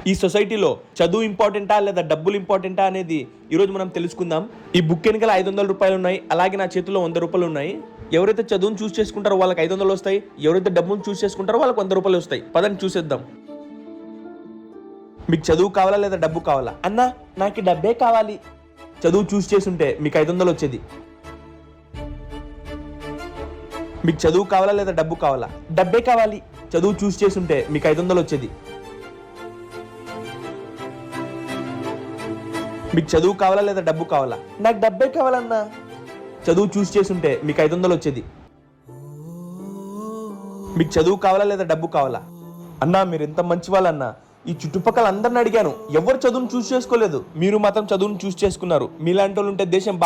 ఈ సొసైటీలో చదువు ఇంపార్టెంటా లేదా డబ్బులు ఇంపార్టెంటా అనేది ఈరోజు మనం తెలుసుకుందాం. ఈ బుక్ వెనకాల 500 రూపాయలు ఉన్నాయి, అలాగే నా చేతిలో 100 రూపాయలు ఉన్నాయి. ఎవరైతే చదువును చూస్ చేసుకుంటారో వాళ్ళకి 500 వస్తాయి, ఎవరైతే డబ్బును చూస్ చేసుకుంటారో వాళ్ళకి 100 రూపాయలు వస్తాయి. పదండి చూసేద్దాం. మీకు చదువు కావాలా లేదా డబ్బు కావాలా? అన్నా నాకు డబ్బే కావాలి. చదువు చూస్ చేసుంటే మీకు 500 వచ్చేది. మీకు చదువు కావాలా లేదా డబ్బు కావాలా? డబ్బే కావాలి. చదువు చూస్ చేసుంటే మీకు 500 వచ్చేది. మీకు చదువు కావాలా లేదా డబ్బు కావాలా? నాకు డబ్బే కావాలన్నా. చదువు చూస్ చేసుంటే మీకు 500 వచ్చేది. మీకు చదువు కావాలా లేదా డబ్బు కావాలా? అన్నా మీరు ఎంత మంచి వాళ్ళన్నా. ఈ చుట్టుపక్కల అందరిని అడిగాను, ఎవరు చదువును చూస్ చేసుకోలేదు, మీరు మాత్రం చదువును చూస్ చేసుకున్నారు. మీలాంటి వాళ్ళు ఉంటే దేశం